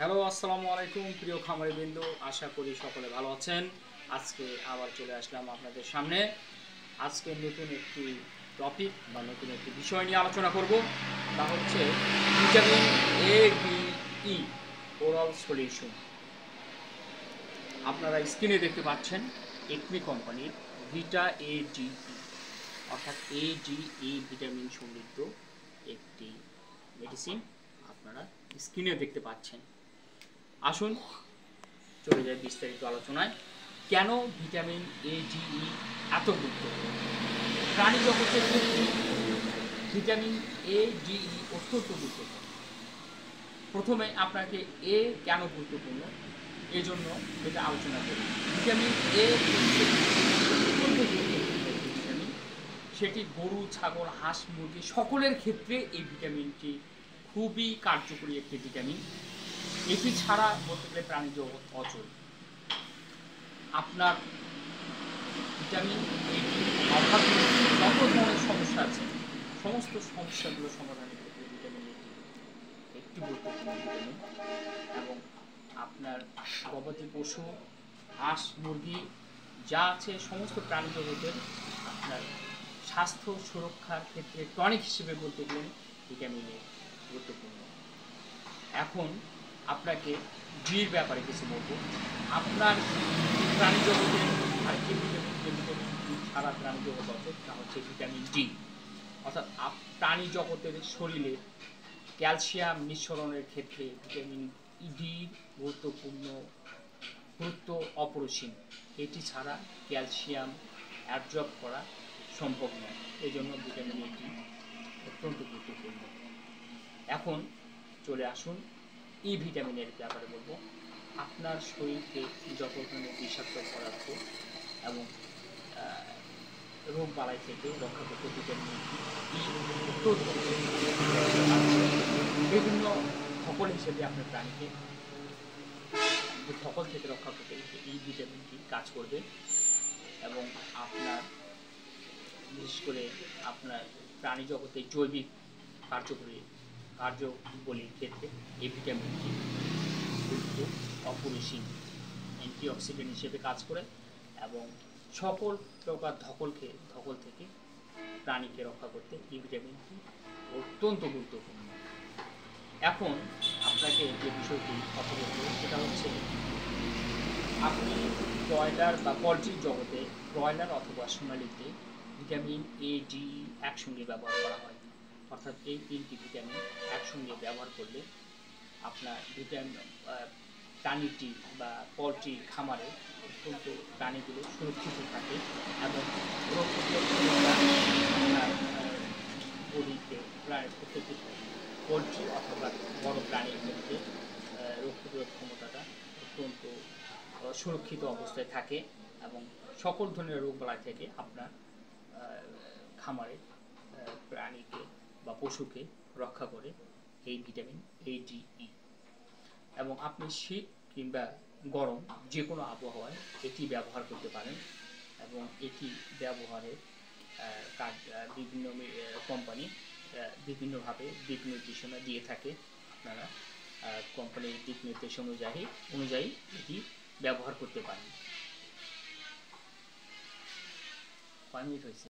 Hello, আসসালামু আলাইকুম প্রিয় খামারি বিন্দু, আশা করি সকলে ভালো আছেন। আজকে আবার চলে আসলাম আপনাদের সামনে। আজকে নতুন একটি টপিক বা নতুন একটি বিষয় নিয়ে আলোচনা করব। তা হচ্ছে vitamin A B E oral solution. আপনারা স্ক্রিনে দেখতে পাচ্ছেন একমি কোম্পানির ভিটা এ ডি ই, অর্থাৎ এ ডি ই ভিটামিন সমৃদ্ধ একটি মেডিসিন আপনারা স্ক্রিনে দেখতে পাচ্ছেন। আসুন চলে যায় বিস্তারিত আলোচনায়। কেন ভিটামিন এ ডি ই এত গুরুত্বপূর্ণ? প্রাণী জগতের ক্ষেত্রে ভিটামিন এ ডি ই অত্যন্ত গুরুত্বপূর্ণ। প্রথমে আপনাকে এ কেন গুরুত্বপূর্ণ এজন্য এটা আলোচনা করি। ভিটামিন এ অত্যন্ত গুরুত্বপূর্ণ একটি ভিটামিন। সেটি গরু, ছাগল, হাঁস, মুরগি সকলের ক্ষেত্রে এই ভিটামিনটি খুবই কার্যকরী একটি ভিটামিন। এটি ছাড়া বলতে গেলে প্রাণী জগৎ অচল। আপনার ভিটামিন অভাবে যত ধরনের সমস্যা আছে সমস্ত সমস্যাগুলো সমাধানের ক্ষেত্রে ভিটামিন একটি গুরুত্বপূর্ণ ভিটামিন। এবং আপনার গবাদি পশু, হাঁস, মুরগি যা আছে সমস্ত প্রাণী জগতের আপনার স্বাস্থ্য সুরক্ষার ক্ষেত্রে টনিক হিসেবে বলতে গেলে ভিটামিন এ গুরুত্বপূর্ণ। এখন আপনাকে ডির ব্যাপারে কিছু বলবো। আপনার প্রাণী জগতের আরেকটি ভিটামিন, যে ভিটামিন ডি ছাড়া প্রাণী জগৎ অচল, তা হচ্ছে ভিটামিন ডি। অর্থাৎ প্রাণী জগতের শরীরে ক্যালসিয়াম নিঃসরণের ক্ষেত্রে ভিটামিন ডির গুরুত্ব অপরিসীম। এটি ছাড়া ক্যালসিয়াম অ্যাবজর্ব করা সম্ভব নয়। এই জন্য ভিটামিন ডি অত্যন্ত গুরুত্বপূর্ণ। এখন চলে আসুন ই ভিটামিনের ব্যাপারে বলবো। আপনার শরীরকে যত ধরনের বিষাক্ত পদার্থ এবং রোগ বালাই থেকে রক্ষা করতে ভিটামিন ই বিভিন্ন ধকল হিসেবে আপনার প্রাণীকে ধকল থেকে রক্ষা করতে এই ভিটামিনটি কাজ করবে। এবং আপনার বিশেষ করে আপনার প্রাণী জগতে জৈবিক কার্যবলীর ক্ষেত্রে এই ভিটামিনটি গুরুত্ব অপরিসীম। অ্যান্টিঅক্সিডেন্ট হিসেবে কাজ করে এবং সকল প্রকার ধকল থেকে প্রাণীকে রক্ষা করতে এই ভিটামিনটি অত্যন্ত গুরুত্বপূর্ণ। এখন আপনাকে যে বিষয়টি কথা বলবো সেটা হচ্ছে, আপনি ব্রয়লার বা পোলট্রির জগতে ব্রয়লার অথবা সোনালিতে ভিটামিন এ ডি একসঙ্গে ব্যবহার করা হয়। অর্থাৎ এই তিনটি ভিটামিন একসঙ্গে ব্যবহার করলে আপনার প্রাণীটি বা পোলট্রি খামারে অত্যন্ত প্রাণীগুলো সুরক্ষিত থাকে এবং রোগ আপনার বডিতে প্রায় প্রত্যেকটি পোলট্রি অথবা বড় প্রাণীর ক্ষেত্রে রোগ প্রতিরোধ ক্ষমতাটা অত্যন্ত সুরক্ষিত অবস্থায় থাকে এবং সকল ধরনের রোগ বালাই থেকে আপনার খামারে প্রাণীকে বা পশুকে রক্ষা করে এই ভিটামিন এ ডি ই। এবং আপনি শীত কিংবা গরম যে কোনো আবহাওয়ায় এটি ব্যবহার করতে পারেন। এবং এটি ব্যবহারের বিভিন্ন কোম্পানি বিভিন্নভাবে দিক নির্দেশনা দিয়ে থাকে। আপনারা কোম্পানির দিক নির্দেশ অনুযায়ী এটি ব্যবহার করতে পারেন। 5 মিনিট হয়েছে।